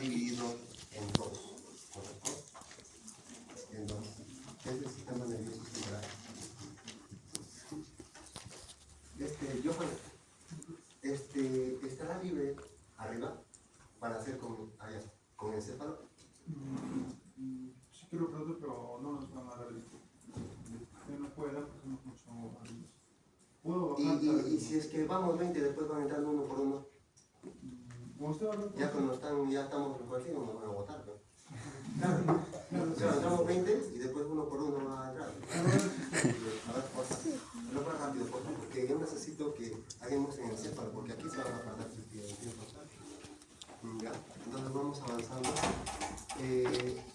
dividido en dos, ¿correcto? En dos. Es el sistema nervioso central. Johan, ¿estará libre arriba para hacer con encéfalo? Sí quiero preguntar, pero no nos van a dar el que no pueda, porque somos mucho amigos. ¿Puedo bajar? Y si es que vamos 20, después van entrando uno por uno. Ya cuando ya estamos repartidos, nos van a votar, ¿no? Claro, entramos 20 y después uno por uno va a entrar. A ver, porfa, lo más rápido, porfa, porque yo necesito que hagamos en el encéfalo, porque aquí se van a perder su tiempo. Ya, entonces vamos avanzando.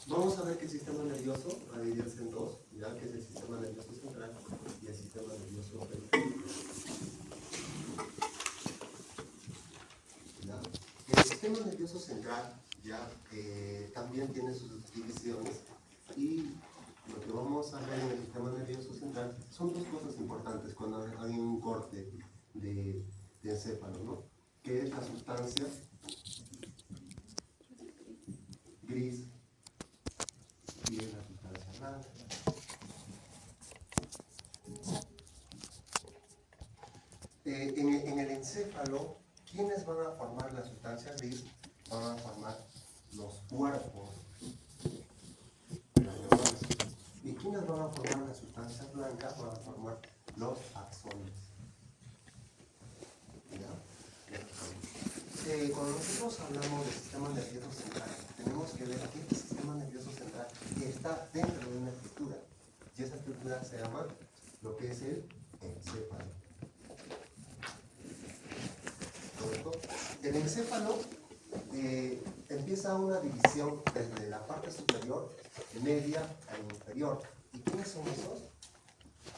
Vamos a ver que el sistema nervioso va a dividirse en dos, ya que es el sistema nervioso central y el sistema nervioso periférico. El sistema nervioso central ya también tiene sus divisiones, y lo que vamos a ver en el sistema nervioso central son dos cosas importantes cuando hay un corte de encéfalo, ¿no? Que es la sustancia gris y es la sustancia blanca. En el encéfalo, ¿quiénes van a formar la sustancia gris? Van a formar los cuerpos de las neuronas. ¿Y quiénes van a formar las sustancias blancas? Van a formar los axones. Cuando nosotros hablamos del sistema nervioso central, tenemos que ver que este sistema nervioso central está dentro de una estructura, y esa estructura se llama lo que es el encéfalo. ¿Correcto? El encéfalo empieza una división desde la parte superior, media e inferior. ¿Y quiénes son esos?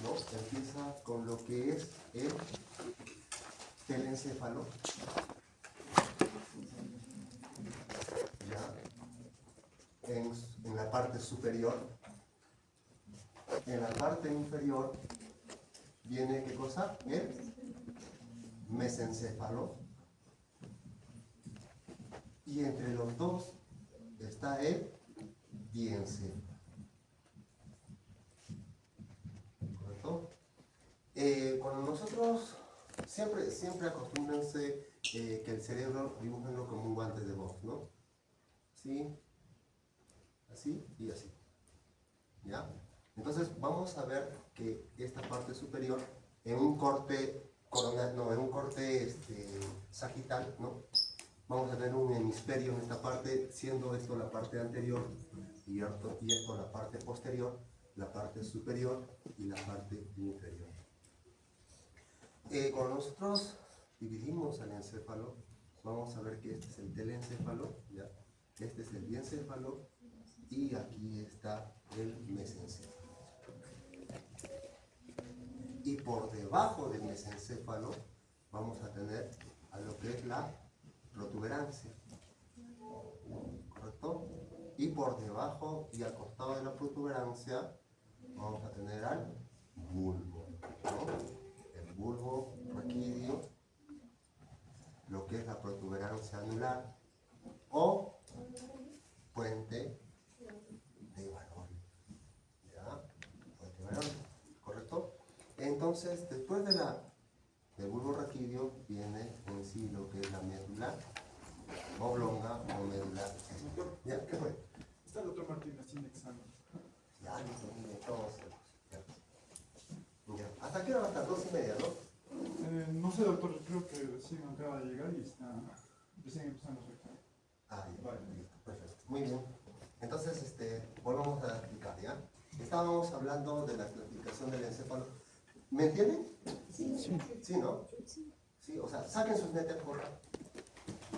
¿No? Empieza con lo que es el telencéfalo. En la parte superior. En la parte inferior viene, ¿qué cosa? El mesencéfalo. Y entre los dos está el diencéfalo. ¿Correcto? Cuando nosotros siempre acostúmbrense que el cerebro dibújenlo como un guante de box, ¿no? ¿Sí? Así y así. ¿Ya? Entonces vamos a ver que esta parte superior, en un corte coronal, no, en un corte sagital, ¿no? Vamos a tener un hemisferio en esta parte, siendo esto la parte anterior y esto la parte posterior, la parte superior y la parte inferior. Cuando nosotros dividimos el encéfalo, vamos a ver que este es el telencéfalo, ¿ya? Este es el diencéfalo y aquí está el mesencéfalo. Y por debajo del mesencéfalo vamos a tener a lo que es la protuberancia, ¿correcto? Y por debajo y al costado de la protuberancia vamos a tener al bulbo, ¿no? El bulbo raquídeo, lo que es la protuberancia anular o puente de Varón, ¿ya? Puente de Varón, ¿correcto? Entonces, después del bulbo raquídeo viene en sí lo que es la médula oblonga o médula. ¿Ya? ¿Qué fue? Está el doctor Martínez sin examen. Ya, todos. Ya. ¿Hasta qué hora va a estar? 2:30, ¿no? No sé, doctor, creo que recién acaba de llegar y está recién empezando su examen. Ah, ya, vale, listo, perfecto. Muy bien. Entonces, volvamos a explicar, ¿ya? Estábamos hablando de la clasificación del encéfalo. ¿Me entienden? Sí. ¿Sí, no? Sí, o sea, saquen sus netes, por favor.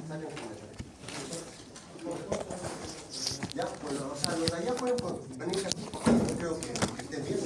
Saquen sus netes. Ya, bueno, o sea, los de allá pueden venir aquí, porque yo creo que estén bien.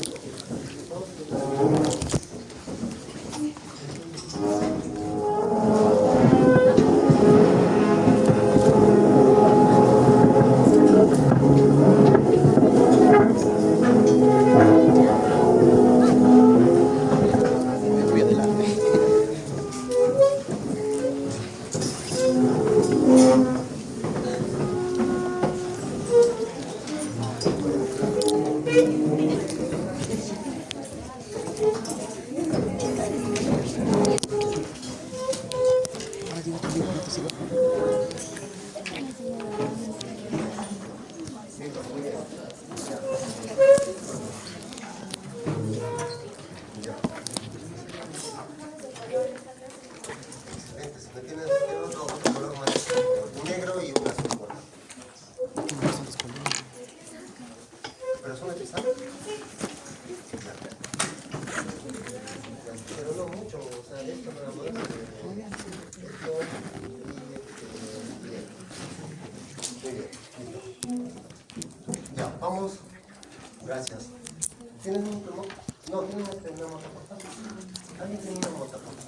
vamos a poner.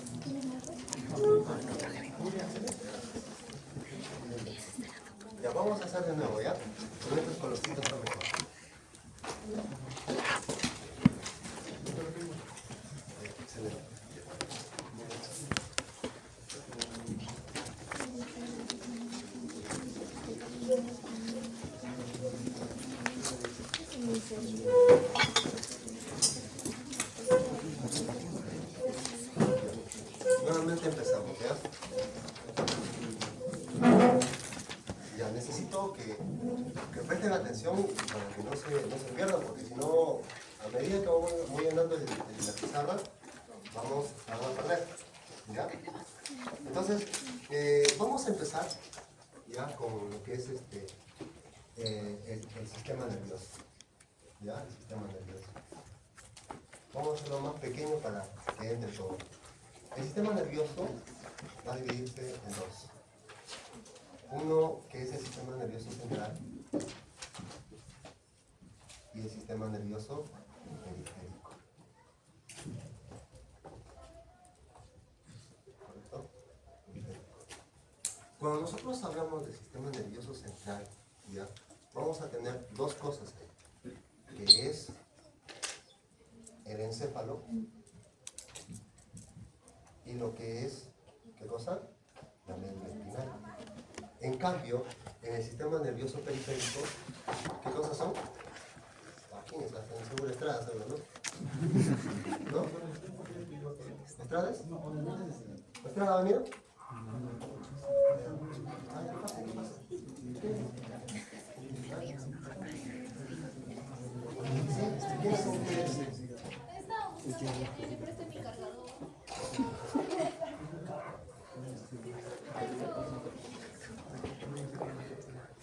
Ya, vamos a hacer de nuevo, ¿ya? Con estos colorcitos está mejor. Excelente. Nuevamente empezamos, ¿ya? Ya, necesito que presten atención para que no se pierdan, porque si no, a medida que voy andando en la pizarra, vamos a perder, ¿ya? Entonces, vamos a empezar ya con lo que es el sistema nervioso, ¿ya? El sistema nervioso. Vamos a hacerlo más pequeño para que entre todo. El sistema nervioso va a dividirse en dos. Uno que es el sistema nervioso central y el sistema nervioso periférico. ¿Correcto? Cuando nosotros hablamos del sistema nervioso central, ¿ya? Vamos a tener dos cosas ahí, que es el encéfalo y lo que es, ¿qué cosa? La médula espinal. En cambio, en el sistema nervioso periférico, ¿qué cosas son? ¿Quién es? Seguro Estrada, seguro, ¿no? ¿No? ¿Estradas? ¿Estrada ha venido? ¿Qué pasa? ¿Quiénes son ustedes? Estaba buscando que le preste mi cargador.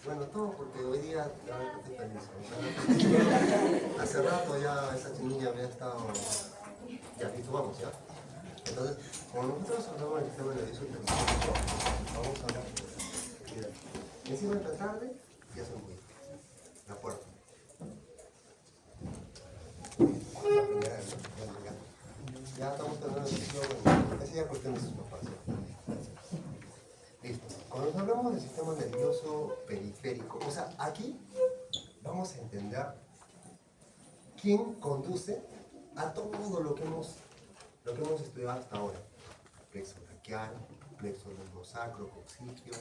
Bueno, todo porque hoy día ya no estoy feliz. Hace rato ya esa chinilla había estado. Ya, listo, vamos, ¿ya? Entonces, como nosotros hablamos del sistema nervioso periférico, vamos a hablar de. Encima de la tarde, ya se muy. La puerta. La primera vez, ¿no? Ya estamos terminando el ciclo, bueno, esa ya cuestión de sus papás. Listo. Cuando hablamos del sistema nervioso periférico, o sea, aquí vamos a entender quién conduce a todo lo que hemos estudiado hasta ahora. Plexo braquial, plexo lumbosacro, coccipio,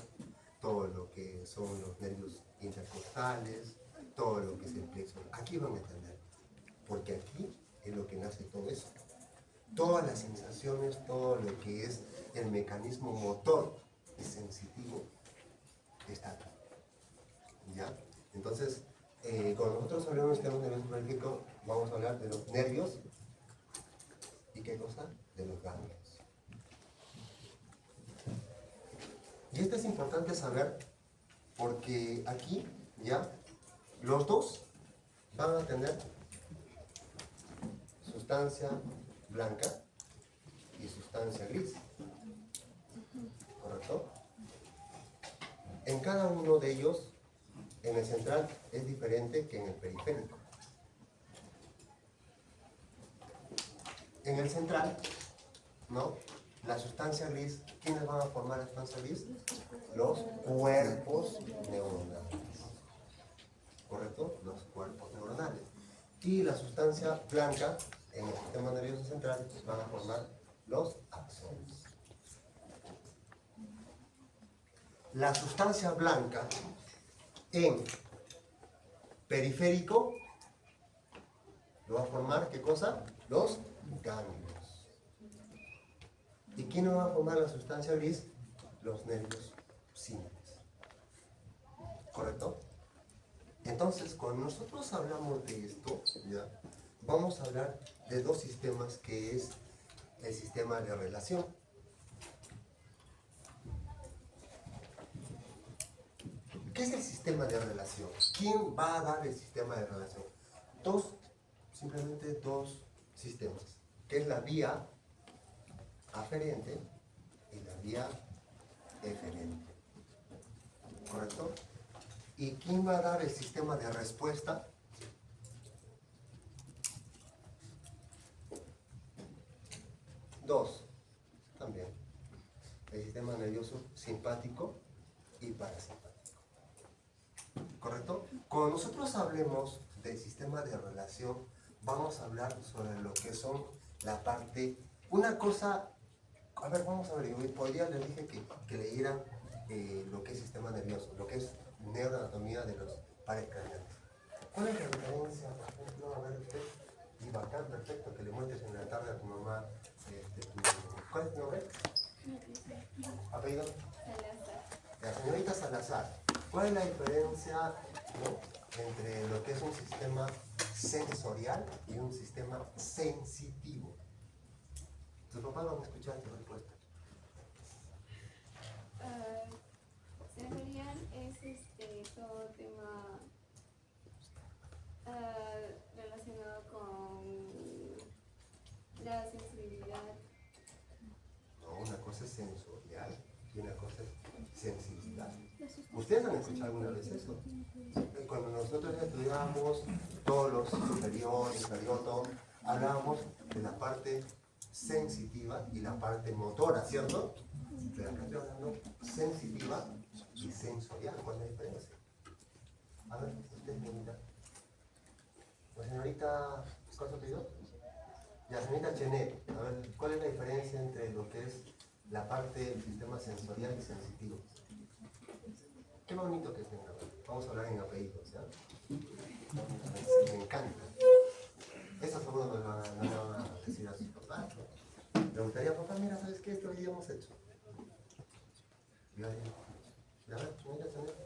todo lo que son los nervios intercostales, todo lo que es el plexo. Aquí van a entender, porque aquí es lo que nace todo eso. Todas las sensaciones, todo lo que es el mecanismo motor y sensitivo está aquí. ¿Ya? Entonces, cuando nosotros hablamos del sistema nervioso periférico, vamos a hablar de los nervios y ¿qué cosa? De los ganglios. Y esto es importante saber porque aquí, ya, los dos van a tener sustancia blanca y sustancia gris. ¿Correcto? En cada uno de ellos, en el central es diferente que en el periférico. En el central, ¿no? La sustancia gris, ¿quiénes van a formar la sustancia gris? Los cuerpos neuronales. ¿Correcto? Los cuerpos neuronales. Y la sustancia blanca, en el sistema nervioso central, van a formar los axones. La sustancia blanca en periférico lo va a formar, ¿qué cosa? Los ganglios. ¿Y quién va a formar la sustancia gris? Los nervios simples. ¿Correcto? Entonces, cuando nosotros hablamos de esto, ¿ya? Vamos a hablar de dos sistemas, que es el sistema de relación. ¿Qué es el sistema de relación? ¿Quién va a dar el sistema de relación? Simplemente dos sistemas, que es la vía aferente y la vía eferente. ¿Correcto? ¿Y quién va a dar el sistema de respuesta? Dos. también. El sistema nervioso simpático y parasimpático. ¿Correcto? Cuando nosotros hablemos del sistema de relación, vamos a hablar sobre lo que son la parte, una cosa, a ver, vamos a ver, yo por día les dije que leyeran lo que es sistema nervioso, lo que es neuroanatomía de los pares craneales. ¿Cuál es la diferencia, por ejemplo, a ver usted, y bacán, perfecto, que le muestres en la tarde a tu mamá, ¿cuál es tu nombre? ¿Apellido? Salazar. La señorita Salazar, ¿cuál es la diferencia, no, entre lo que es un sistema sensorial y un sistema sensitivo? Tus papás van a escuchar tu respuesta. Sensorial es todo tema relacionado con la sensibilidad. No, una cosa es sensorial y una cosa es sensibilidad. ¿Ustedes han escuchado alguna vez eso? Cuando nosotros estudiábamos todos los superior, inferior, todo, hablábamos de la parte sensitiva y la parte motora, ¿cierto? Pero acá estoy hablando sensitiva y sensorial. ¿Cuál es la diferencia? A ver, usted, señorita. La señorita, ¿cuál es su apellido? La señorita Chenet. A ver, ¿cuál es la diferencia entre lo que es la parte del sistema sensorial y sensitivo? Qué bonito que tenga. Vamos a hablar en apellidos, ¿ya? Me encanta. Eso seguro no le van a decir a sus papás, ¿no? Le gustaría, papá, mira, ¿sabes qué? Esto hoy día hemos hecho. Ya, ya, señorita Chenet.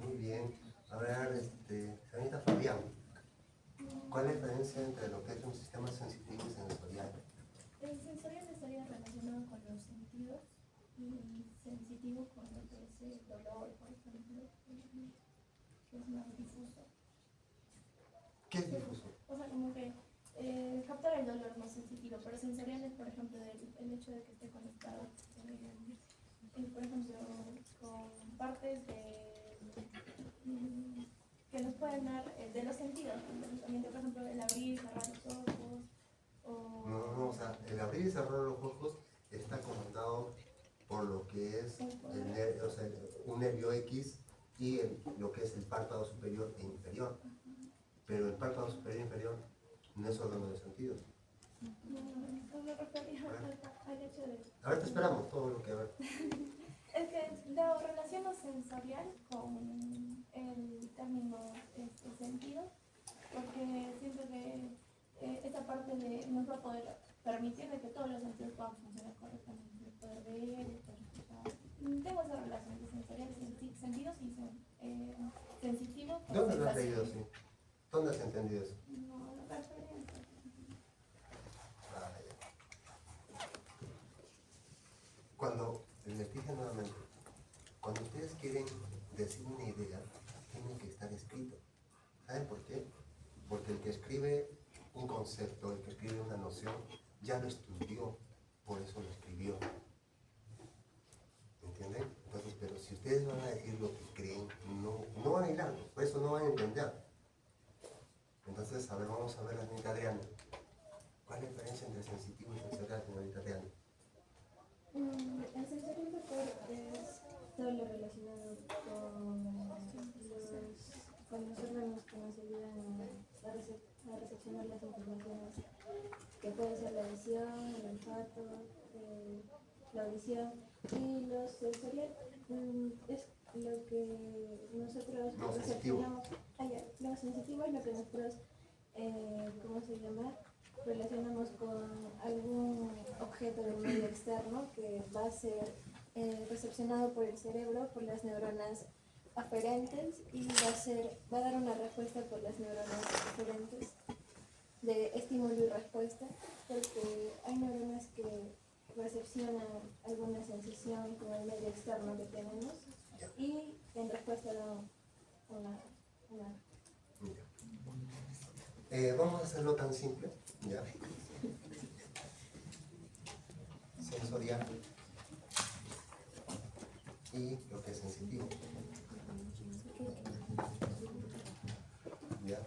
Muy bien. A ver, señorita Fabián, ¿cuál es la diferencia entre lo que es un sistema sensitivo y sensorial? El sensorial estaría relacionado con los sentidos y sensitivo con lo que es el dolor, por ejemplo, que es más difuso. ¿Qué es difuso? O sea, como que captar el dolor más sensitivo, pero sensorial es, por ejemplo, el hecho de que esté conectado, por ejemplo, con partes que nos pueden dar de los sentidos, también, por ejemplo, el abrir y cerrar los ojos. No, o sea, el abrir y cerrar los ojos está comandado por lo que es o sea, un nervio X y lo que es el párpado superior e inferior. Pero el párpado superior e inferior no es órgano de sentidos. No me refería al hecho de... A ver, te esperamos todo lo que a ver. Es que lo relaciono sensorial con el término sentido, porque siento que esta parte nos va a poder permitir de que todos los sentidos puedan funcionar correctamente, poder ver, poder escuchar. Tengo esa relación de sensorial, sentidos y sensitivo. ¿Dónde lo has leído así? ¿Dónde has entendido eso? No, la referencia. Cuando, les dije nuevamente, cuando ustedes quieren decir una idea, tiene que estar escrito. ¿Saben por qué? Porque el que escribe un concepto, el que escribe una noción, ya lo estudió, por eso lo escribió. ¿Entienden? Entonces, pero si ustedes van a decir lo que creen, no van a hilar, por eso no van a entender. Entonces, a ver, vamos a ver a la señorita Adriana. ¿Cuál es la diferencia entre sensitivo y sensorial, señorita Adriana? El sensorial es todo lo relacionado con los órganos que nos ayudan a recepcionar las informaciones, que puede ser la visión, el olfato, la audición, y lo sensorial es lo que nosotros No, recepcionamos. Lo sensitivo es lo que nosotros, ¿cómo se llama? Relacionamos con algún objeto del medio externo que va a ser recepcionado por el cerebro, por las neuronas aferentes, y va a dar una respuesta por las neuronas aferentes de estímulo y respuesta, porque hay neuronas que recepcionan alguna sensación con el medio externo que tenemos y en respuesta dan una. Vamos a hacerlo tan simple, ¿ya? Sensorial y lo que es sensitivo. ¿Ya?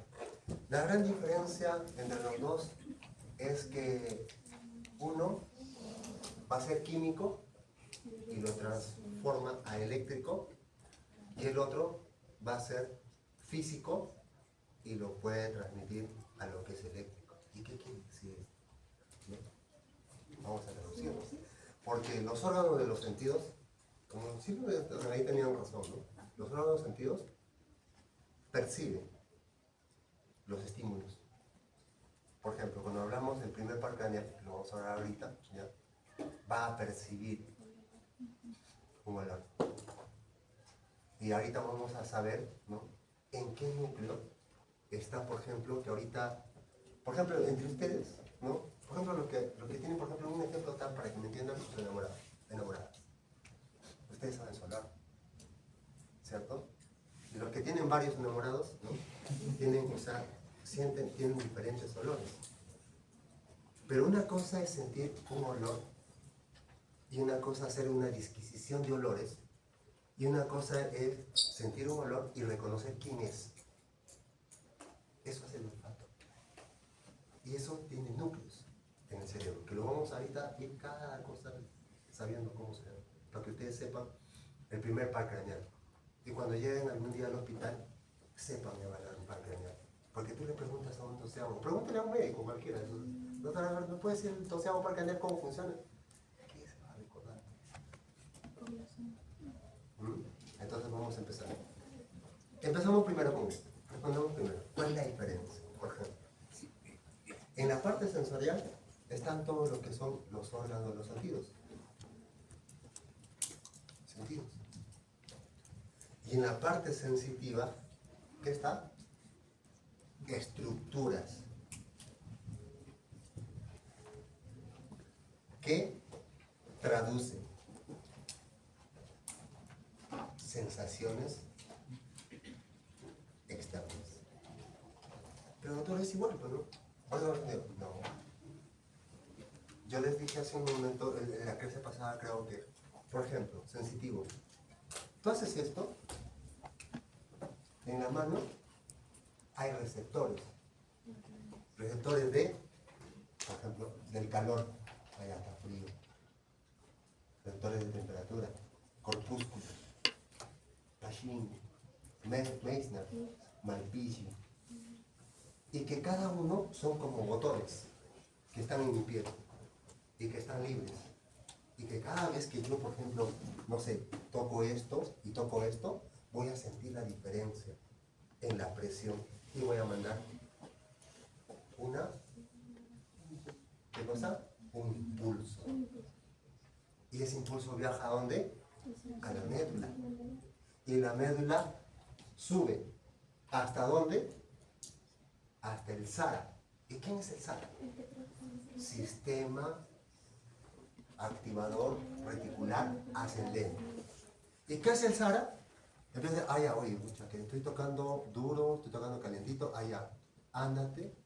La gran diferencia entre los dos es que uno va a ser químico y lo transforma a eléctrico, y el otro va a ser físico y lo puede transmitir a lo que es eléctrico. ¿Y qué quiere decir esto? ¿No? Vamos a traducirlo. Porque los órganos de los sentidos, como siempre ahí tenían razón, ¿no? Los órganos de los sentidos perciben los estímulos. Por ejemplo, cuando hablamos del primer par craneal, que lo vamos a hablar ahorita, ¿ya? Va a percibir un olor. Y ahorita vamos a saber, ¿no?, en qué núcleo está, por ejemplo, que ahorita, por ejemplo, entre ustedes, ¿no? Por ejemplo, los que tienen, por ejemplo, un ejemplo tal para que me entiendan, sus enamoradas. Ustedes saben su olor, ¿cierto? Y los que tienen varios enamorados, ¿no?, tienen, o sea, tienen diferentes olores. Pero una cosa es sentir un olor y una cosa es hacer una disquisición de olores, y una cosa es sentir un olor y reconocer quién es. Eso es el olfato. Y eso tiene núcleos en el cerebro, que lo vamos ahorita a ir cada cosa sabiendo cómo se llama, para que ustedes sepan el primer par craneal. Y cuando lleguen algún día al hospital, sepan evaluar un par craneal. Porque tú le preguntas a un doceavo, pregúntale a un médico cualquiera, ¿no puede decir el doceavo par craneal cómo funciona? ¿Qué se va a recordar? Entonces vamos a empezar. Empezamos primero con esto. Respondemos primero. ¿Cuál es la diferencia? Por ejemplo, en la parte sensorial están todo lo que son los órganos de los sentidos. Sentidos. Y en la parte sensitiva, ¿qué está? Estructuras. Que traducen sensaciones externas. Pero doctor, es igual, ¿no? No. Yo les dije hace un momento, en la clase pasada creo que, por ejemplo, sensitivo. Tú haces esto, en la mano hay receptores. Receptores de, por ejemplo, del calor, allá está frío. Receptores de temperatura, corpúsculos, Pachin, Meissner, Malpighi, y que cada uno son como botones que están en mi piel y que están libres, y que cada vez que yo, por ejemplo, no sé, toco esto y toco esto, voy a sentir la diferencia en la presión y voy a mandar ¿qué cosa? Un impulso. Y ese impulso viaja ¿a dónde? A la médula. Y la médula sube. ¿Hasta dónde? Hasta el SARA. ¿Y quién es el SARA? Sistema activador reticular ascendente. ¿Y qué hace el SARA? Entonces, oye, mucha, que estoy tocando duro, estoy tocando calientito, ándate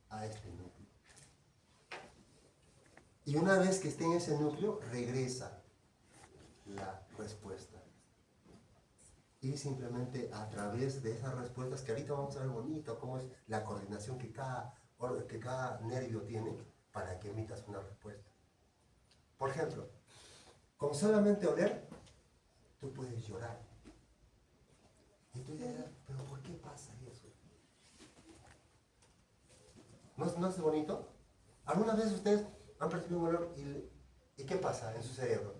a este núcleo. Y una vez que esté en ese núcleo, regresa la respuesta. Y simplemente a través de esas respuestas, que ahorita vamos a ver bonito cómo es la coordinación que cada nervio tiene para que emitas una respuesta. Por ejemplo, con solamente oler, tú puedes llorar. Y tú dirás, pero ¿por qué pasa eso? ¿No es bonito? ¿Algunas veces ustedes han percibido un olor y qué pasa en su cerebro?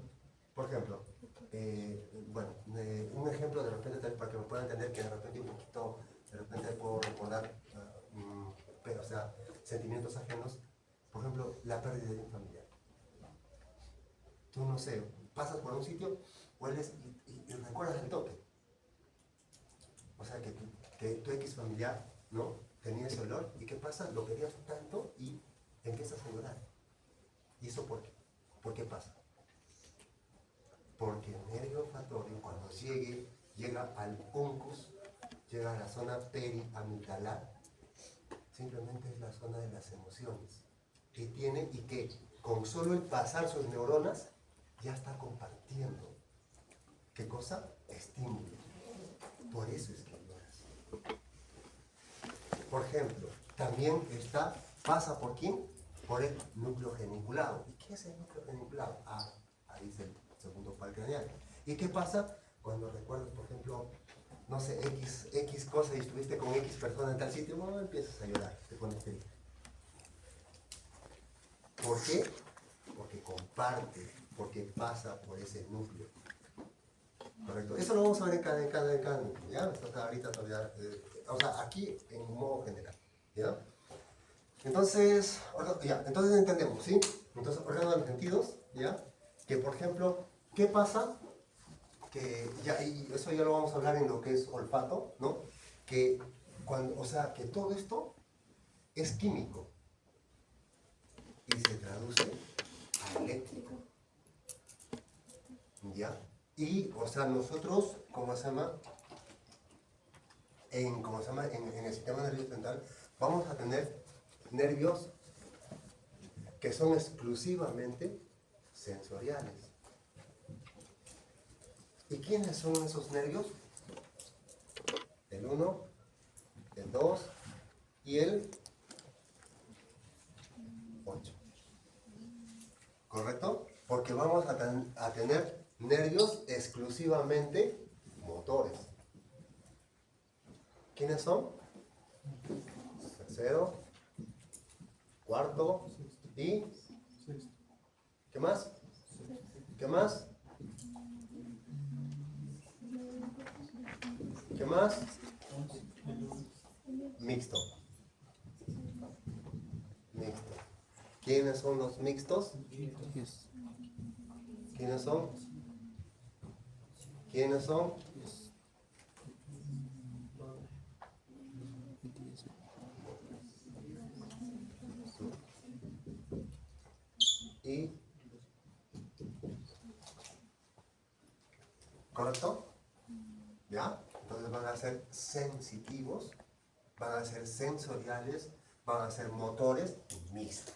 Por ejemplo, un ejemplo de repente para que me puedan entender, que de repente un poquito, de repente puedo recordar, pero, o sea, sentimientos ajenos. Por ejemplo, la pérdida de un familiar. Tú, no sé, pasas por un sitio, hueles y recuerdas el toque. O sea, que tu ex familiar, ¿no?, tenía ese olor, ¿y qué pasa? Lo querías tanto y empiezas a llorar. ¿Y eso por qué? ¿Por qué pasa? Porque el nervio olfatorio, cuando llega al uncus, llega a la zona periamigdalar, simplemente es la zona de las emociones. Y que con solo el pasar sus neuronas, ya está compartiendo. ¿Qué cosa? Estímulos. Por eso es que lloras. Por ejemplo, también pasa por quién? por el núcleo geniculado. ¿Y qué es el núcleo geniculado? Ah, ahí dice el segundo par craneal. ¿Y qué pasa cuando recuerdas, por ejemplo, no sé, X cosa y estuviste con X persona en tal sitio? Bueno, empiezas a llorar, te pones triste. ¿Por qué? Porque comparte, porque pasa por ese núcleo. Correcto. Eso lo vamos a ver en cada núcleo, ¿ya? Hasta ahorita todavía, o sea, aquí en un modo general, ¿ya? Entonces, entonces entendemos, ¿sí? Entonces, órgano de los sentidos, ¿ya? Que, por ejemplo, ¿qué pasa? Que ya, y eso ya lo vamos a hablar en lo que es olfato, ¿no? Que cuando, o sea, que todo esto es químico y se traduce a eléctrico, ¿ya? Y, o sea, nosotros, ¿cómo se llama? En el sistema nervioso central vamos a tener nervios que son exclusivamente sensoriales. ¿Y quiénes son esos nervios? El 1, el 2 y el 8. ¿Correcto? Porque vamos a tener nervios exclusivamente motores. ¿Quiénes son? Tercero, cuarto y... ¿Qué más? ¿Qué más? ¿Qué más? Mixto. Mixto. ¿Quiénes son los mixtos? ¿Quiénes son? ¿Quiénes son? Y... ¿Correcto? ¿Ya? Entonces van a ser sensitivos, van a ser sensoriales, van a ser motores mixtos.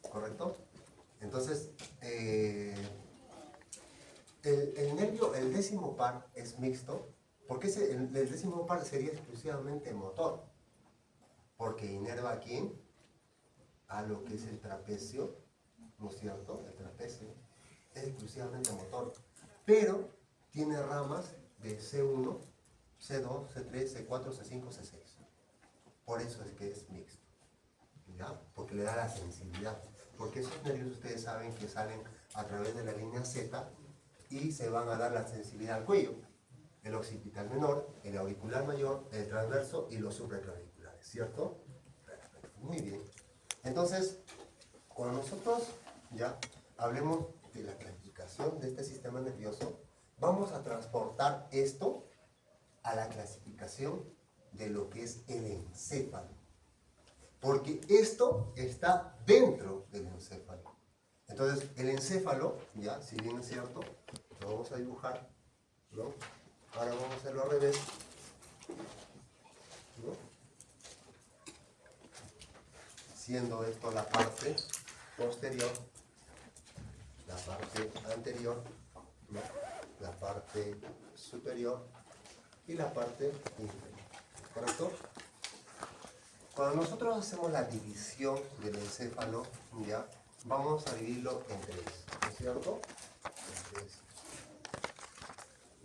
¿Correcto? Entonces, el nervio, el décimo par es mixto, porque el décimo par sería exclusivamente motor, porque inerva a quién? A lo que es el trapecio, ¿no es cierto? El trapecio es exclusivamente motor, pero tiene ramas de C1, C2, C3, C4, C5, C6. Por eso es que es mixto, ¿ya? Porque le da la sensibilidad. Porque esos nervios ustedes saben que salen a través de la línea Z y se van a dar la sensibilidad al cuello. El occipital menor, el auricular mayor, el transverso y los supraclaviculares, ¿cierto? Perfecto, muy bien. Entonces, cuando nosotros ya hablemos de la clasificación de este sistema nervioso, vamos a transportar esto a la clasificación de lo que es el encéfalo. Porque esto está dentro del encéfalo. Entonces, el encéfalo, ya, si bien es cierto, lo vamos a dibujar, ¿no? Ahora vamos a hacerlo al revés, ¿no? Siendo esto la parte posterior, la parte anterior, ¿no? La parte superior y la parte inferior. ¿Correcto? Cuando nosotros hacemos la división del encéfalo, ya, vamos a dividirlo en tres, ¿no es cierto? En tres.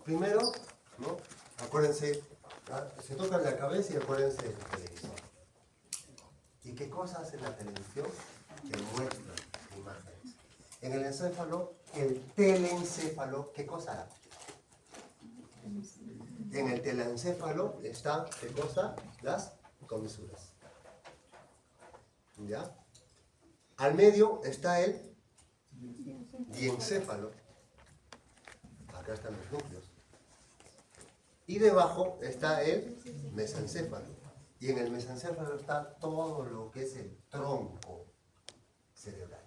Primero, ¿no? Acuérdense, se tocan la cabeza y acuérdense del televisor. ¿Y qué cosa hace la televisión? Te muestra imágenes. En el encéfalo, el telencéfalo, ¿qué cosa hará? En el telencéfalo está, ¿qué cosa? Las comisuras. ¿Ya? Al medio está el diencéfalo. Acá están los núcleos. Y debajo está el mesencéfalo. Y en el mesencéfalo está todo lo que es el tronco cerebral.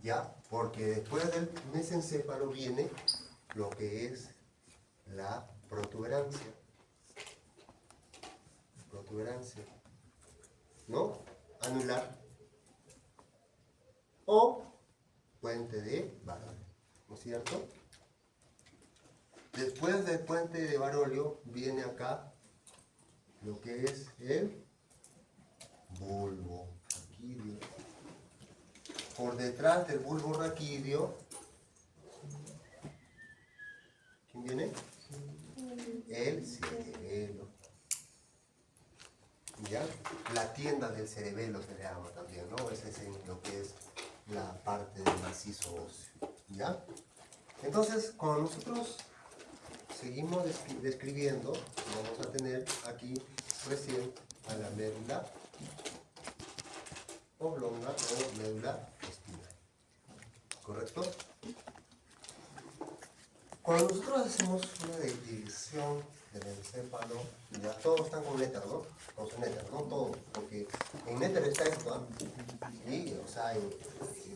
¿Ya? Porque después del mesencéfalo viene lo que es la protuberancia. Protuberancia. ¿No? Anular. O puente de Barolio. ¿No es cierto? Después del puente de Barolio viene acá lo que es el bulbo. Aquí viene por detrás del bulbo raquídeo, ¿quién viene? El cerebelo. ¿Ya? La tienda del cerebelo se le llama también, ¿no? Ese es en lo que es la parte del macizo óseo. ¿Ya? Entonces, cuando nosotros seguimos describiendo, vamos a tener aquí recién a la médula oblonga o médula espinal. ¿Correcto? Cuando nosotros hacemos una división del encéfalo, ya todos están con éter, ¿no? Con su éter, no todos, porque en éter está esto, ¿ah? Y, o sea,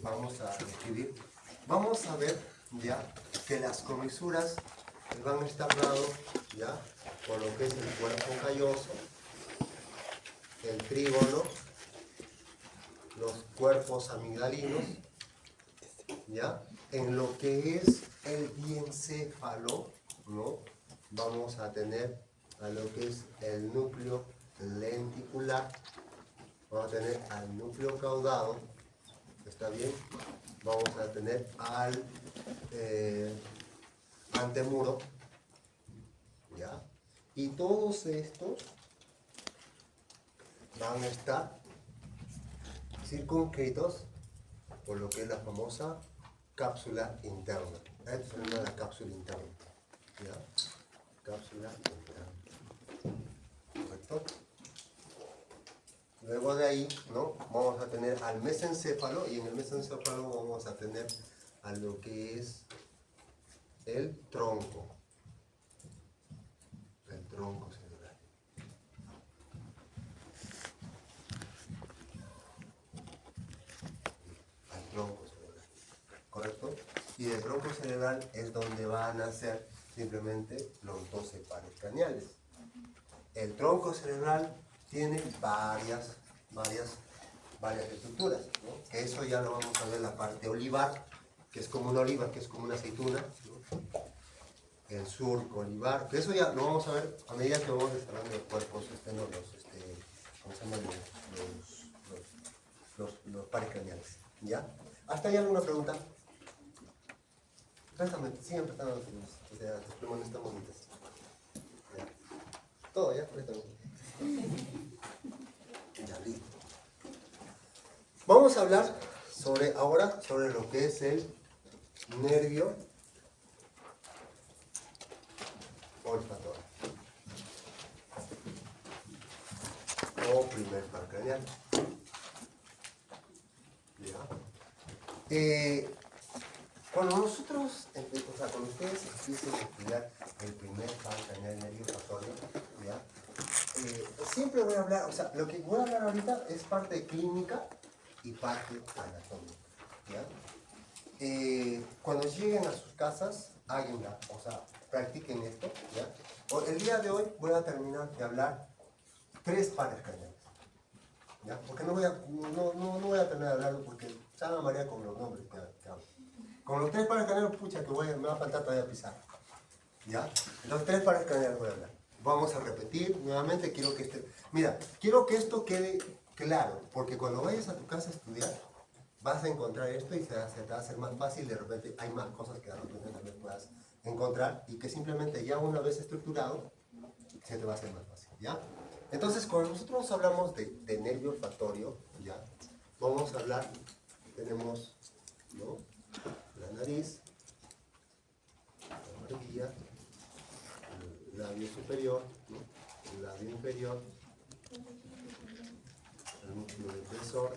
vamos a escribir, vamos a ver ya que las comisuras van a estar dados ya por lo que es el cuerpo calloso, el trígono, los cuerpos amigdalinos, ya en lo que es el diencéfalo, ¿no? Vamos a tener a lo que es el núcleo lenticular, vamos a tener al núcleo caudado, ¿está bien? Vamos a tener al antemuro, ¿ya? Y todos estos van a estar circunscritos por lo que es la famosa cápsula interna. Esta se llama la cápsula interna, ¿ya? Cápsula interna. ¿Correcto? Luego de ahí, ¿no? Vamos a tener al mesencéfalo, y en el mesencéfalo vamos a tener a lo que es el tronco cerebral. Al tronco cerebral. ¿Correcto? Y del tronco cerebral es donde van a ser simplemente los 12 pares craneales. El tronco cerebral tiene varias estructuras, ¿no? Que eso ya lo vamos a ver en la parte olivar, que es como una oliva, que es como una aceituna, ¿no? El surco olivar, que eso ya lo vamos a ver a medida que vamos desarrollando los cuerpos, ¿cómo se llaman? Los pares craneales, ¿ya? ¿Hasta ahí alguna pregunta? Préstame, siempre están los primeros, o sea, tus plumas no están bonitas. ¿Ya? Todo, ya, préstame. Ya, listo. Vamos a hablar ahora sobre lo que es el nervio olfatorio o primer par craneal. ¿Ya? Cuando nosotros, cuando ustedes empiecen a estudiar el primer par craneal nervio olfatorio, ¿ya? Siempre voy a hablar, o sea, lo que voy a hablar ahorita es parte clínica y parte anatómica, ¿ya? Cuando lleguen a sus casas, háganla, o sea, practiquen esto, ¿ya? El día de hoy voy a terminar de hablar 3 pares craneales, ¿ya? Porque no voy a terminar de hablarlo porque se van a marear con los nombres que hablo. Con los 3 pares craneales, pucha, que me va a faltar todavía pisar, ¿ya? Los 3 pares craneales voy a hablar. Vamos a repetir nuevamente, quiero que esto quede claro, porque cuando vayas a tu casa a estudiar, vas a encontrar esto y se te va a hacer más fácil, de repente hay más cosas que de repente también puedas encontrar y que simplemente ya una vez estructurado, se te va a hacer más fácil, ¿ya? Entonces, cuando nosotros hablamos de nervio olfatorio, ¿ya? Vamos a hablar, tenemos, ¿no? La nariz, la barbilla, el labio superior, ¿no? El labio inferior, el músculo depresor,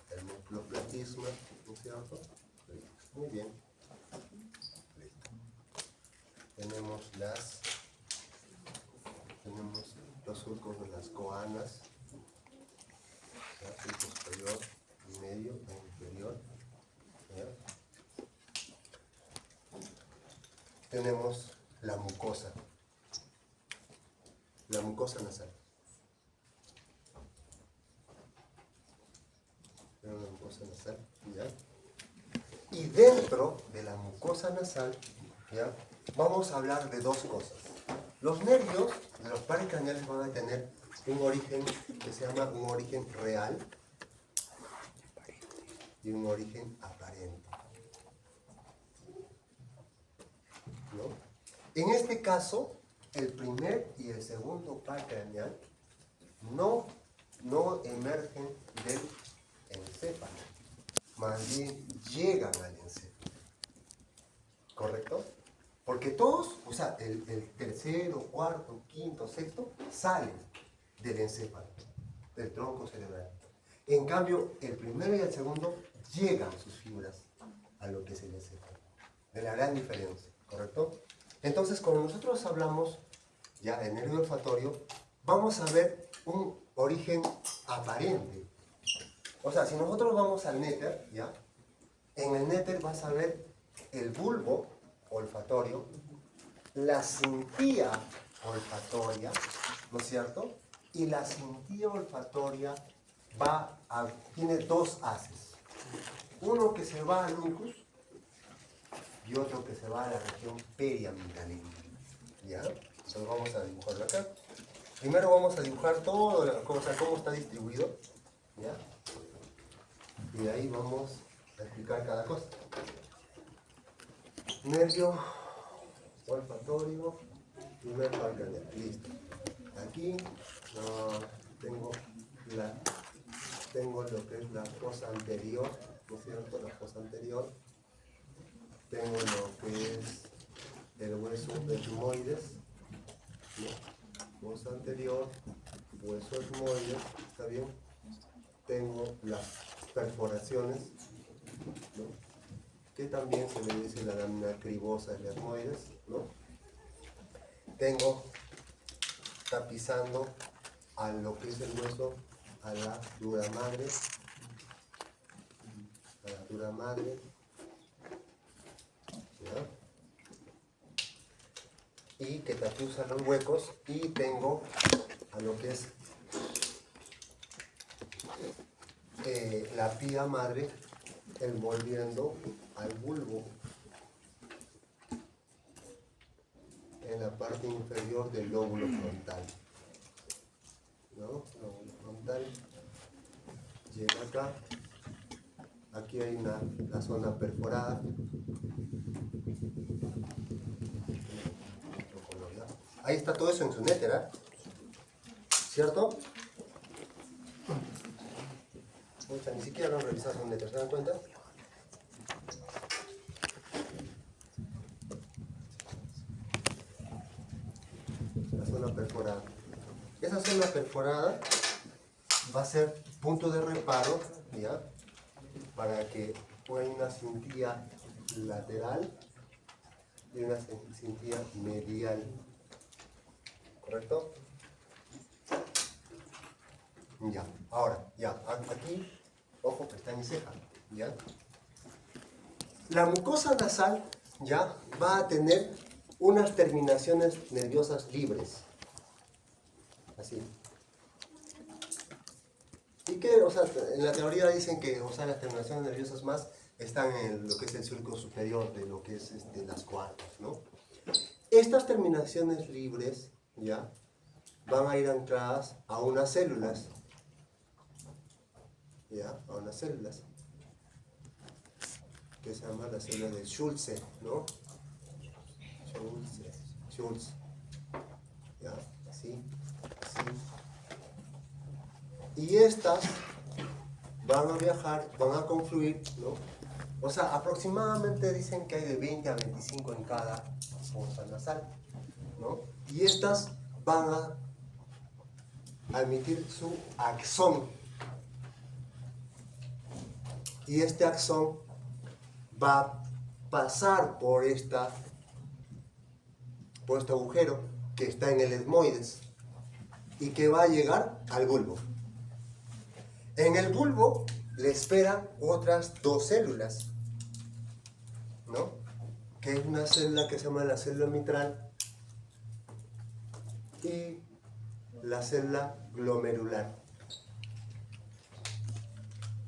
el músculo platisma, ¿no es cierto? Muy bien. Listo. Tenemos los surcos de las coanas, ¿ya? Surco superior, medio e inferior, ¿ya? Tenemos la mucosa nasal. Tenemos la mucosa nasal, ¿ya? Y dentro de la mucosa nasal, ¿ya? Vamos a hablar de 2 cosas. Los nervios de los pares craneales van a tener un origen que se llama un origen real y un origen aparente, ¿no? En este caso, el primer y el segundo par craneal no emergen del encéfalo, más bien llegan al encéfalo, ¿correcto? Porque todos, o sea, el tercero, cuarto, quinto, sexto, salen del encéfalo, del tronco cerebral. En cambio, el primero y el segundo llegan sus fibras a lo que es el encéfalo. De la gran diferencia, ¿correcto? Entonces, cuando nosotros hablamos ya del nervio olfatorio, vamos a ver un origen aparente. O sea, si nosotros vamos al néter, ¿ya? En el néter vas a ver el bulbo olfatorio, la cintilla olfatoria, ¿no es cierto? Y la cintilla olfatoria tiene dos haces. Uno que se va al uncus y otro que se va a la región periamigdalina. ¿Ya? Entonces vamos a dibujarlo acá. Primero vamos a dibujar todo, cómo está distribuido. ¿Ya? Y de ahí vamos a explicar cada cosa. Nervio olfatorio, primer par craneal. Listo. Aquí tengo lo que es la fosa anterior, ¿no es cierto? La fosa anterior. Tengo lo que es el hueso etmoides, ¿no? Fosa anterior, hueso etmoides, ¿está bien? Tengo las perforaciones, ¿no? Que también se le dice la lámina cribosa de etmoides, ¿no? Tengo tapizando a lo que es el hueso, a la dura madre, ¿ya? Y que tapiza los huecos, y tengo a lo que es la pía madre envolviendo al bulbo en la parte inferior del lóbulo frontal, ¿no? Lóbulo frontal llega acá. Aquí hay la zona perforada. Ahí está todo eso en su néter, ¿eh? ¿Cierto? O sea, ni siquiera lo han revisado su néter, ¿se dan cuenta? La zona perforada. Esa zona perforada va a ser punto de reparo, ¿ya? Para que hay una cintilla lateral y una cintilla medial, ¿correcto? Ya, ahora, ya, aquí, ojo, pestaña y ceja, ¿ya? La mucosa nasal, ya, va a tener unas terminaciones nerviosas libres, así. Y que, o sea, en la teoría dicen que, o sea, las terminaciones nerviosas más están en lo que es el surco superior de lo que es las cuartas, ¿no? Estas terminaciones libres, ya, van a ir ancladas a unas células, ya, a unas células, que se llama la célula de Schulze, ¿no? Schulze, ya, así, así. Y estas van a viajar, van a confluir, ¿no? O sea, aproximadamente dicen que hay de 20 a 25 en cada fosa nasal, ¿no? Y estas van a emitir su axón. Y este axón va a pasar por este agujero que está en el etmoides y que va a llegar al bulbo. En el bulbo le esperan otras dos células, ¿no? Que es una célula que se llama la célula mitral y la célula glomerular.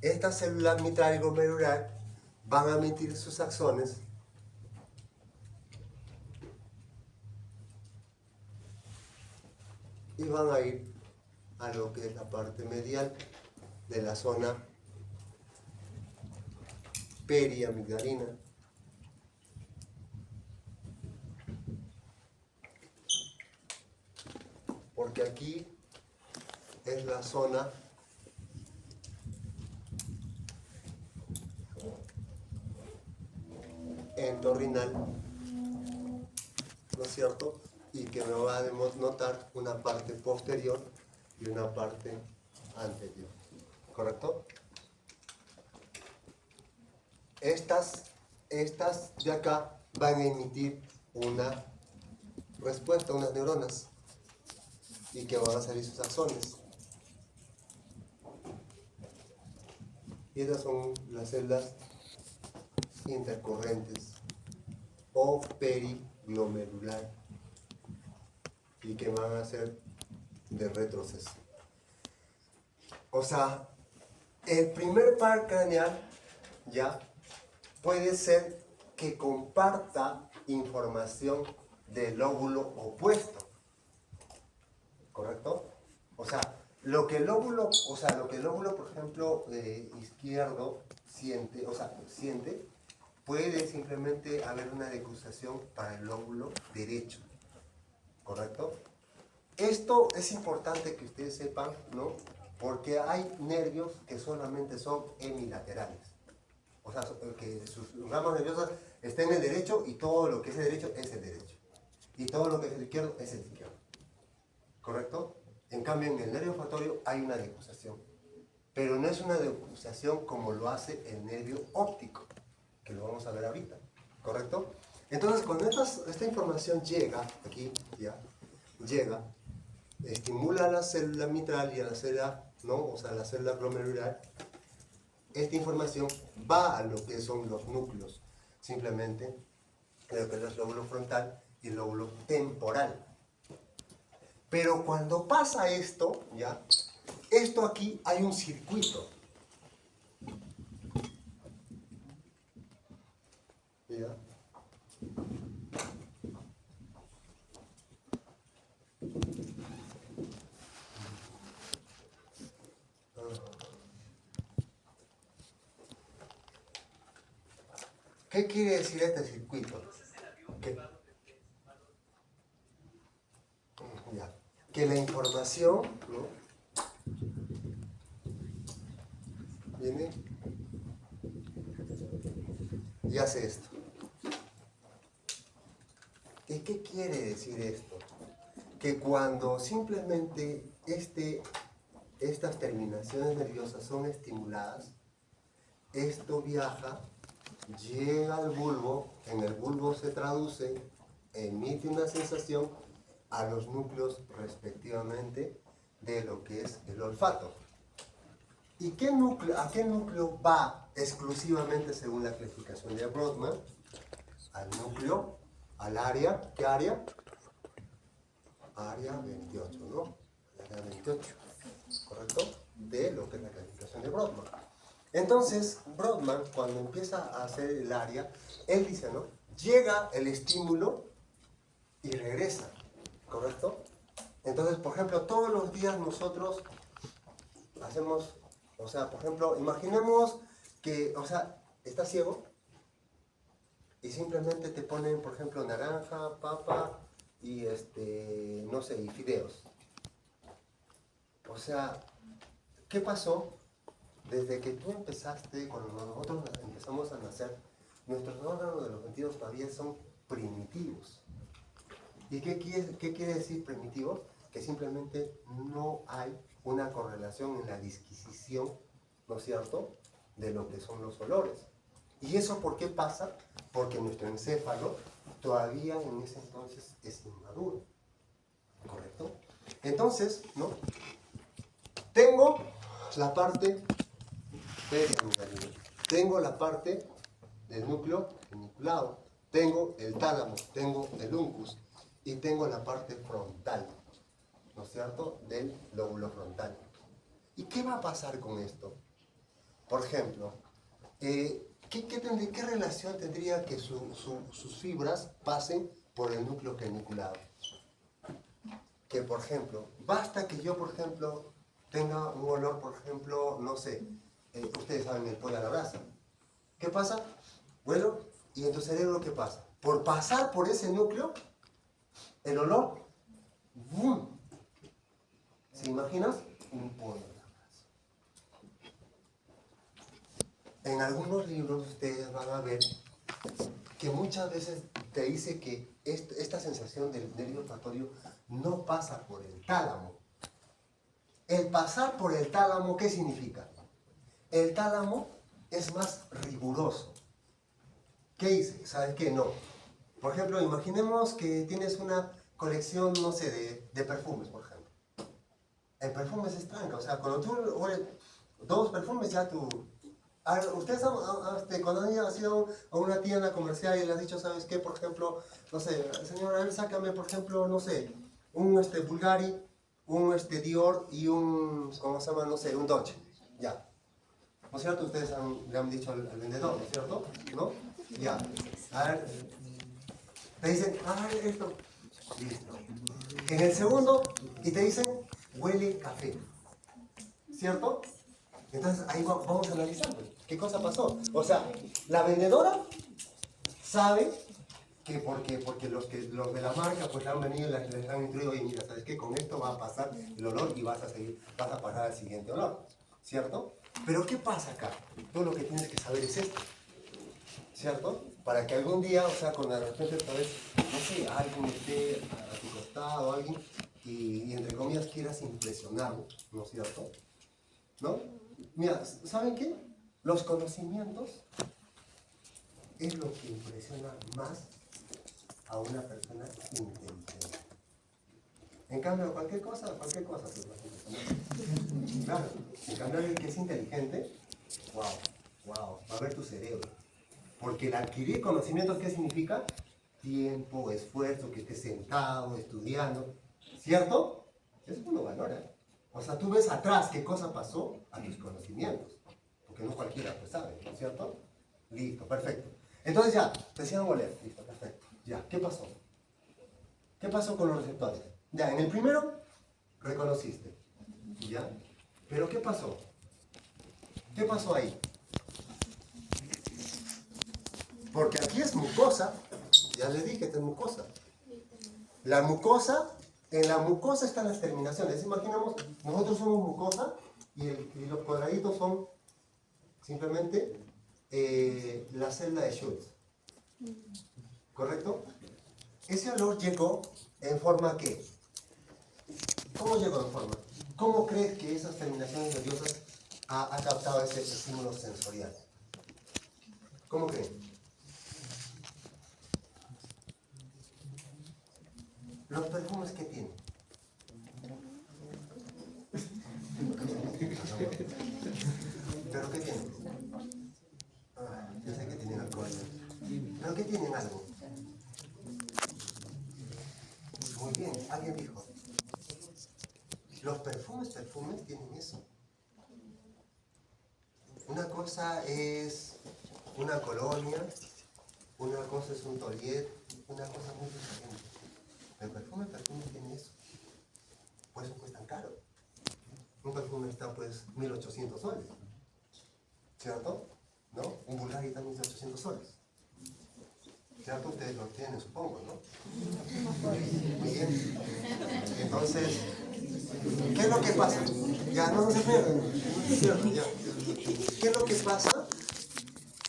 Esta célula mitral y glomerular van a emitir sus axones y van a ir a lo que es la parte medial de la zona periamigdalina, porque aquí es la zona entorrinal, ¿no es cierto? Y que me va a denotar una parte posterior y una parte anterior, ¿correcto? Estas de acá van a emitir una respuesta, unas neuronas, y que van a salir sus axones. Y estas son las células intercorrentes o periglomerular, y que van a ser de retroceso. O sea, el primer par craneal ya puede ser que comparta información del lóbulo opuesto, ¿correcto? O sea, lo que el lóbulo, por ejemplo, izquierdo siente, puede simplemente haber una decusación para el lóbulo derecho, ¿correcto? Esto es importante que ustedes sepan, ¿no? Porque hay nervios que solamente son hemilaterales. O sea, que sus ramas nerviosas estén en el derecho, y todo lo que es el derecho es el derecho. Y todo lo que es el izquierdo es el izquierdo. ¿Correcto? En cambio, en el nervio olfatorio hay una decusación. Pero no es una decusación como lo hace el nervio óptico, que lo vamos a ver ahorita. ¿Correcto? Entonces, cuando esta información llega, aquí ya, llega, estimula a la célula mitral y a la célula, ¿no? O sea, a la célula glomerular, esta información va a lo que son los núcleos, simplemente, lo que es el lóbulo frontal y el lóbulo temporal. Pero cuando pasa esto, ¿ya? Esto aquí hay un circuito. ¿Ya? ¿Qué quiere decir este circuito? Que la información, ¿no? Viene y hace esto. ¿Y qué quiere decir esto? Que cuando simplemente estas terminaciones nerviosas son estimuladas, esto viaja, llega al bulbo, en el bulbo se traduce, emite una sensación a los núcleos respectivamente de lo que es el olfato. ¿Y a qué núcleo va exclusivamente según la clasificación de Brodmann? Al núcleo, al área, ¿qué área? Área 28, ¿no? Área 28, ¿correcto? De lo que es la clasificación de Brodmann. Entonces, Brodmann, cuando empieza a hacer el área, él dice, ¿no? Llega el estímulo y regresa, ¿correcto? Entonces, por ejemplo, todos los días nosotros hacemos, o sea, por ejemplo, imaginemos que, o sea, estás ciego y simplemente te ponen, por ejemplo, naranja, papa y no sé, y fideos. O sea, ¿qué pasó? Desde que tú empezaste, cuando nosotros empezamos a nacer, nuestros órganos de los sentidos todavía son primitivos. ¿Y qué quiere decir primitivos? Que simplemente no hay una correlación en la disquisición, ¿no es cierto?, de lo que son los olores. ¿Y eso por qué pasa? Porque nuestro encéfalo todavía en ese entonces es inmaduro, ¿correcto? Entonces, ¿no? Tengo la parte periamigdalina, tengo la parte del núcleo geniculado, tengo el tálamo, tengo el uncus y tengo la parte frontal, ¿no es cierto?, del lóbulo frontal. ¿Y qué va a pasar con esto? Por ejemplo, ¿qué relación tendría que sus fibras pasen por el núcleo geniculado? Que, por ejemplo, basta que yo, por ejemplo, tenga un olor, por ejemplo, no sé, ustedes saben el pollo a la brasa. ¿Qué pasa? Bueno, ¿y en tu cerebro qué pasa? Por pasar por ese núcleo, el olor, ¡bum! ¿Se imaginas? Un polvo. En algunos libros ustedes van a ver que muchas veces te dice que esta sensación del nervio olfatorio no pasa por el tálamo. El pasar por el tálamo, ¿qué significa? El tálamo es más riguroso. ¿Qué dice? ¿Sabes qué? No. Por ejemplo, imaginemos que tienes una colección, no sé, de perfumes, por ejemplo. El perfume es tranca, o sea, cuando tú hueles 2 perfumes ya tú... Ustedes cuando han ido a una tienda comercial y le has dicho, ¿sabes qué? Por ejemplo, no sé, señora, a ver, sácame, por ejemplo, no sé, un Bulgari, un Dior y un, ¿cómo se llama? No sé, un Dodge. Ya. ¿No es cierto? Ustedes le han dicho al vendedor, ¿no es cierto? ¿No? Ya. A ver, te dicen, esto. Listo. En el segundo, y te dicen, huele café. ¿Cierto? Entonces ahí vamos analizando. ¿Qué cosa pasó? O sea, la vendedora sabe que porque los de la marca pues le han venido y les han instruido, oye, mira, ¿sabes qué? Con esto va a pasar el olor y vas a pasar al siguiente olor. ¿Cierto? Pero ¿qué pasa acá? Tú lo que tienes que saber es esto. ¿Cierto? Para que algún día, o sea, cuando de repente tal vez, no sé, alguien esté a tu costado, alguien, y entre comillas quieras impresionarlo, ¿no es cierto? ¿No? Mira, ¿saben qué? Los conocimientos es lo que impresiona más a una persona inteligente. En cambio, cualquier cosa pues no impresiona. Claro, en cambio el que es inteligente, wow, va a ver tu cerebro. Porque el adquirir conocimientos, ¿qué significa? Tiempo, esfuerzo, que estés sentado, estudiando, ¿cierto? Eso uno valora. O sea, tú ves atrás qué cosa pasó a tus conocimientos. Porque no cualquiera pues sabe, ¿no es cierto? Listo, perfecto. Entonces ya, te decían oler. Listo, perfecto. Ya, ¿qué pasó? ¿Qué pasó con los receptores? Ya, en el primero, reconociste. ¿Ya? Pero ¿qué pasó? ¿Qué pasó ahí? Porque aquí es mucosa. Ya les dije que esta es mucosa. La mucosa, en la mucosa están las terminaciones. Imaginamos, nosotros somos mucosa y los cuadraditos son simplemente la celda de Schultz. ¿Correcto? Ese olor llegó en forma ¿qué? ¿Cómo llegó en forma? ¿Cómo crees que esas terminaciones nerviosas ha captado ese estímulo sensorial? ¿Cómo creen? ¿Los perfumes qué tienen? ¿Pero qué tienen? Yo sé que tienen alcohol. ¿Pero qué tienen algo? Muy bien, alguien dijo. Los perfumes tienen eso. Una cosa es una colonia, una cosa es un Toliet, una cosa muy diferente. El perfume tiene eso. Por eso cuesta tan caro. Un perfume está pues 1.800 soles. ¿Cierto? ¿No? Un Bulgari está 1.800 soles. ¿Cierto? Ustedes lo tienen, supongo, ¿no? Muy bien. Entonces, ¿qué es lo que pasa? Ya, no se pierdan. No se pierdan, ya. ¿Qué es lo que pasa?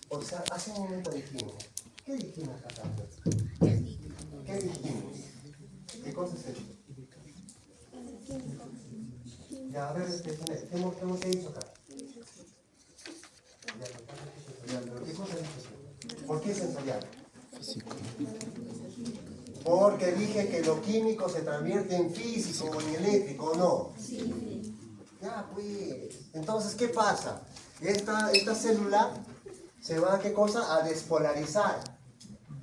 O sea, hace un momento dijimos. ¿Qué dijimos acá? ¿Qué dijimos? ¿Qué cosa es esto? Ya, a ver, ¿qué hemos dicho acá? Ya, pero ¿qué cosa es esto? ¿Por qué es sensorial? Porque dije que lo químico se convierte en físico o en eléctrico, ¿no? Ya, pues. Entonces, ¿qué pasa? Esta célula se va, ¿qué cosa? A despolarizar.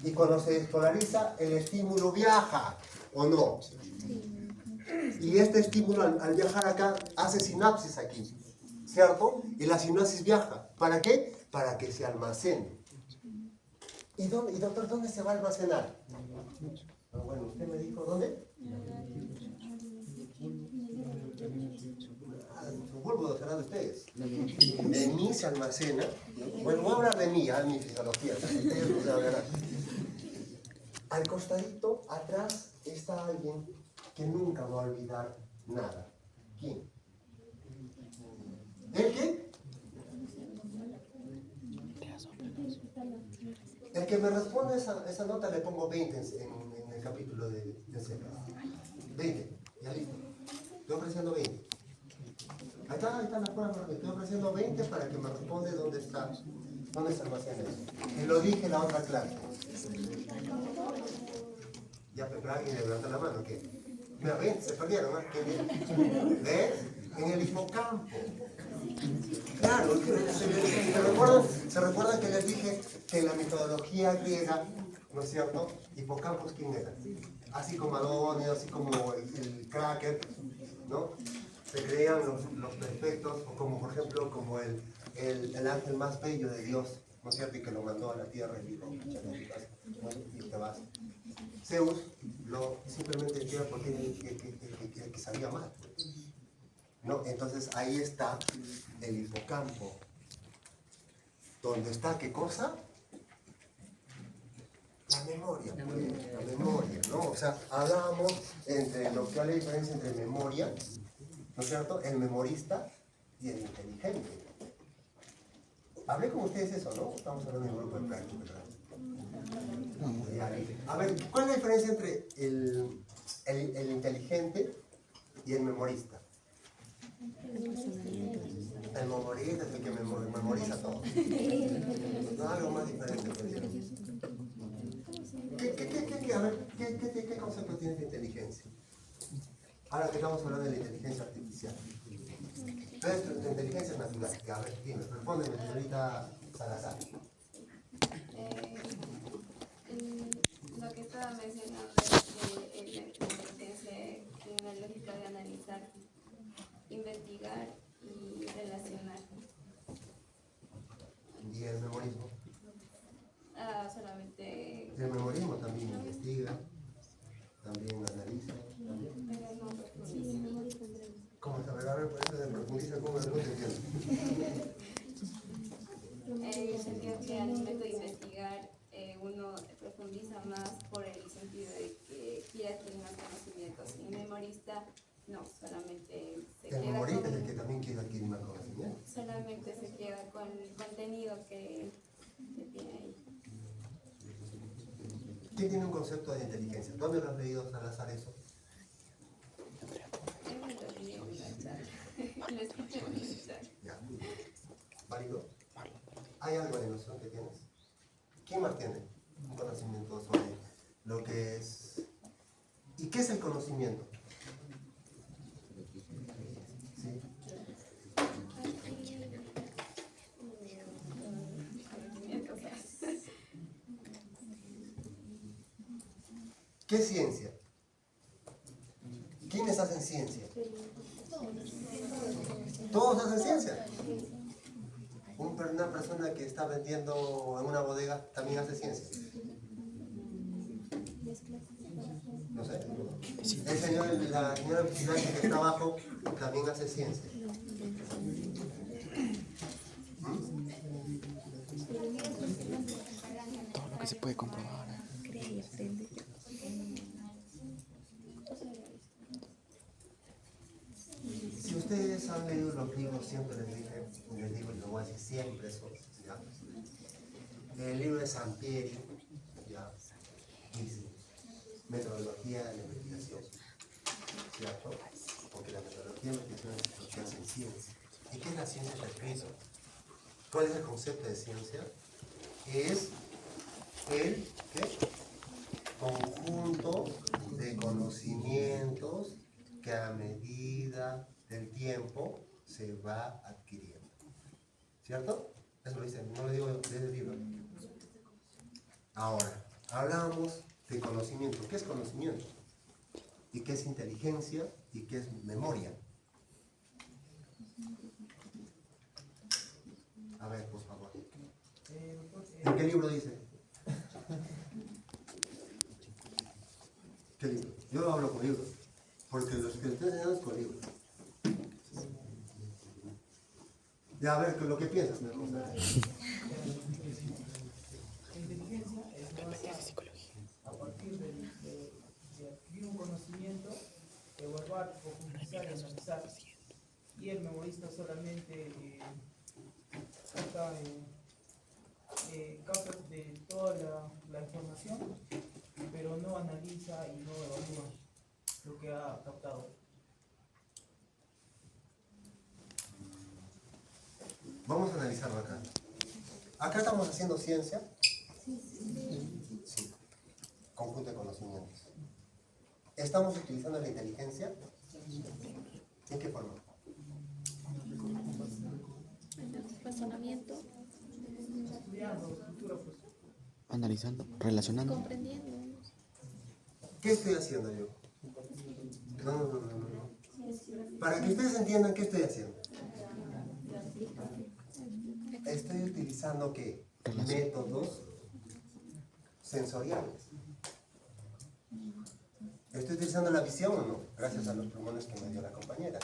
Y cuando se despolariza, el estímulo viaja, ¿o no? Y este estímulo, al viajar acá, hace sinapsis aquí, ¿cierto? Y la sinapsis viaja. ¿Para qué? Para que se almacene. ¿Y doctor, dónde se va a almacenar? Bueno, usted me dijo, ¿dónde? vuelvo a hablar de ustedes. En mí se almacena, bueno, voy a hablar de mí, mi fisiología, ustedes no se hablarán. Al costadito, atrás, está alguien que nunca va a olvidar nada. ¿Quién? ¿El qué? El que me responde esa nota le pongo 20 en el capítulo de César. 20, ya listo. Estoy ofreciendo 20. Ahí está la prueba. Estoy ofreciendo 20 para que me responde dónde se almacena eso. Y lo dije en la otra clase. Ya, pero alguien levantó la mano, ¿qué? Mira, ven, se perdieron, ¿no? ¿Ves? En el hipocampo. Claro, ¿se recuerdan que les dije que en la metodología griega, ¿no es cierto? Hipocampos, ¿quién era? Así como Adonio, así como el cracker, ¿no? Se creían los perfectos, o como por ejemplo, como el ángel más bello de Dios, ¿no es cierto? Y que lo mandó a la tierra y dijo, y te vas. Zeus simplemente decía porque que sabía mal. ¿No? Entonces ahí está el hipocampo. ¿Dónde está qué cosa? La memoria, pues, la memoria, ¿no? O sea, hablábamos entre lo que hay la diferencia entre memoria, ¿no es cierto? El memorista y el inteligente. Hablé con ustedes eso, ¿no? Estamos hablando de un grupo de práctica, ¿verdad? A ver, ¿cuál es la diferencia entre el inteligente y el memorista? El memorista es el que memoriza todo. No, algo más diferente. ¿Qué concepto tienes de inteligencia? Ahora que estamos hablando de la inteligencia artificial. Entonces, la inteligencia natural. A ver, dime, respóndeme, señorita Salazar. Lo que estaba mencionando es que la inteligencia tecnológica de analizar, investigar y relacionar. ¿Y el memorismo? Solamente. El memorismo también investiga, también analiza. Pero no profundiza. ¿Cómo saber? A ver, por eso se profundiza, ¿cómo no te entiendo? En el sentido que al momento de investigar, uno profundiza más por el sentido de que quiere adquirir más conocimientos. Y el memorista no, solamente se queda El memorista con, es el que también quiere adquirir más conocimiento. solamente se queda con el contenido que tiene ahí. ¿Quién tiene un concepto de inteligencia? ¿Dónde lo has leído, Salazar, eso? Lo escuché en el chat. Ya. ¿Válido? ¿Hay algo de noción que tienes? ¿Quién más tiene un conocimiento sobre lo que es? ¿Y qué es el conocimiento? ¿Sí? ¿Qué es ciencia? ¿Quiénes hacen ciencia? ¿Todos hacen ciencia? Una persona que está vendiendo en una bodega también hace ciencia. No sé. La señora vigilante que está abajo también hace ciencia. Todo lo que se puede comprobar. Si ustedes han leído los libros, siempre les digo y lo voy a decir siempre eso, ¿ya? El libro de Sampieri, ¿ya? Dice, metodología de la investigación, ¿cierto? Porque la metodología de la investigación es lo que hace en ciencia. ¿Y qué es la ciencia perfecta? ¿Cuál es el concepto de ciencia? Es el conjunto de conocimientos que a medida del tiempo se va adquiriendo. ¿Cierto? Eso lo dice, no lo digo desde el libro. Ahora, hablamos de conocimiento. ¿Qué es conocimiento? ¿Y qué es inteligencia? ¿Y qué es memoria? A ver, por favor. ¿En qué libro dice? ¿Qué libro? Yo hablo con libros. Porque los que estoy enseñando es con libros. Ya, a ver, lo que piensas. ¿No? La inteligencia es basada a partir de adquirir un conocimiento, evaluar, profundizar y analizar. Y el memorista solamente capta de toda la información, pero no analiza y no evalúa lo que ha captado. Vamos a analizarlo acá. Acá estamos haciendo ciencia. Sí. Conjunto de conocimientos. ¿Estamos utilizando la inteligencia? ¿En qué forma? Razonamiento, Estudiando estructura, pues. Analizando, relacionando. comprendiendo. ¿Qué estoy haciendo yo? No. Para que ustedes entiendan qué estoy haciendo. Estoy utilizando ¿qué? Métodos sensoriales. ¿Estoy utilizando la visión o no? Gracias a los plumones que me dio la compañera.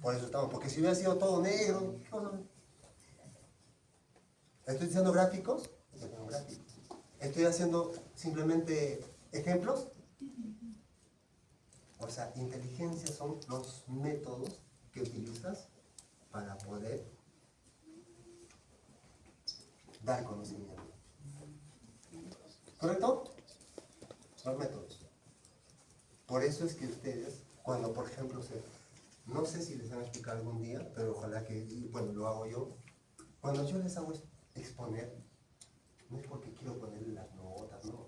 Por eso estamos, porque si hubiera sido todo negro, ¿qué cosa? ¿Estoy utilizando gráficos? Estoy haciendo gráficos. ¿Estoy haciendo simplemente ejemplos? O sea, inteligencia son los métodos que utilizas para poder dar conocimiento. ¿Correcto? Los métodos. Por eso es que ustedes, cuando por ejemplo, no sé si les han explicado algún día, pero ojalá que, bueno, lo hago yo. Cuando yo les hago exponer, no es porque quiero ponerle las notas, no.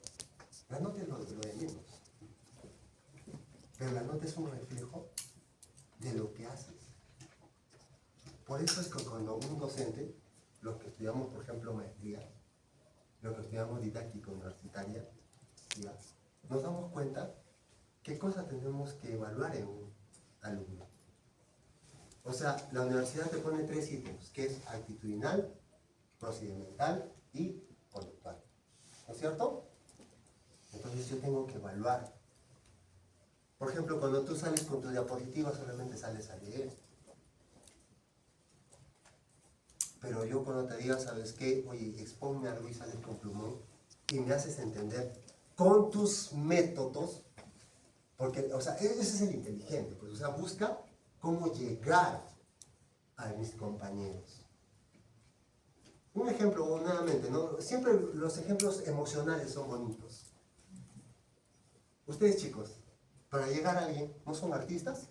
La nota es lo de menos. Pero la nota es un reflejo de lo que haces. Por eso es que cuando un docente, los que estudiamos, por ejemplo, maestría, los que estudiamos didáctica universitaria, ¿ya? Nos damos cuenta qué cosas tenemos que evaluar en un alumno. O sea, la universidad te pone 3 ítems, que es actitudinal, procedimental y conductual. ¿No es cierto? Entonces yo tengo que evaluar. Por ejemplo, cuando tú sales con tu diapositiva, solamente sales a leer. Pero yo cuando te diga, ¿sabes qué? Oye, exponme algo y sales con plumón y me haces entender con tus métodos, porque, o sea, ese es el inteligente, pues, o sea, busca cómo llegar a mis compañeros. Un ejemplo, nuevamente, ¿no? Siempre los ejemplos emocionales son bonitos. Ustedes, chicos, para llegar a alguien, ¿no son artistas?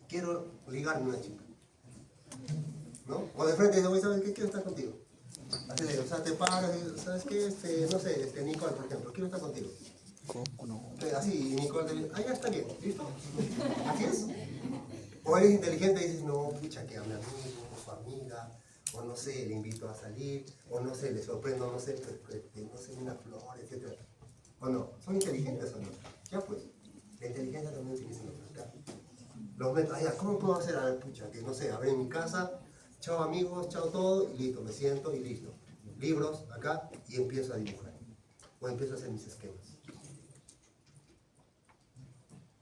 Quiero ligarme a una chica, ¿no? O de frente dice, oye, ¿sabes qué? Quiero estar contigo. Así de, o sea, te paras, ¿sabes qué? No sé, Nicole, por ejemplo, quiero estar contigo. ¿Cómo no? Así, y Nicole te dice, ah, ya está bien, ¿listo? ¿Así es? O eres inteligente y dices, no, pucha, que a mi amigo, o su amiga, o no sé, le invito a salir, o no sé, le sorprendo, no sé, una flor, etc. ¿O no? ¿Son inteligentes o no? Ya pues, la inteligencia también utiliza los métodos. Ya, ¿cómo puedo hacer? A ver, pucha, que no sé, abrir mi casa, chao amigos, chao todo, y listo, me siento y listo. Libros acá y empiezo a dibujar. O empiezo a hacer mis esquemas.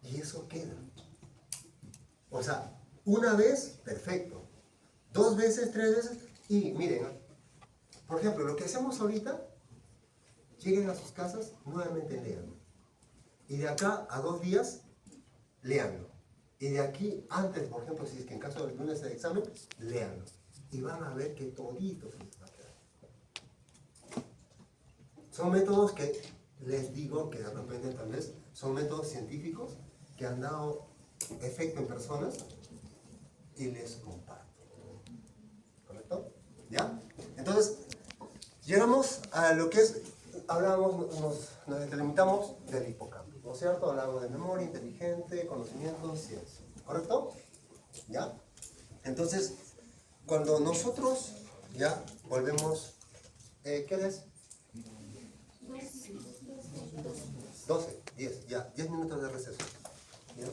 Y eso queda. O sea, una vez, perfecto. 2 veces, 3 veces, y miren, por ejemplo, lo que hacemos ahorita, lleguen a sus casas, nuevamente lean. Y de acá a 2 días, leanlo. Y de aquí, antes, por ejemplo, si es que en caso del lunes del examen, leanlo. Y van a ver que todito se les va a quedar. Son métodos que les digo que de repente tal vez son métodos científicos que han dado efecto en personas y les comparto. ¿Correcto? ¿Ya? Entonces, llegamos a lo que es, hablábamos, nos delimitamos del hipocampo, ¿no es cierto? Hablamos de memoria, inteligente, conocimiento, ciencia. ¿Correcto? ¿Ya? Entonces, cuando nosotros ya volvemos, ¿qué es? 12, 10, ya, 10 minutos de receso. ¿Ya?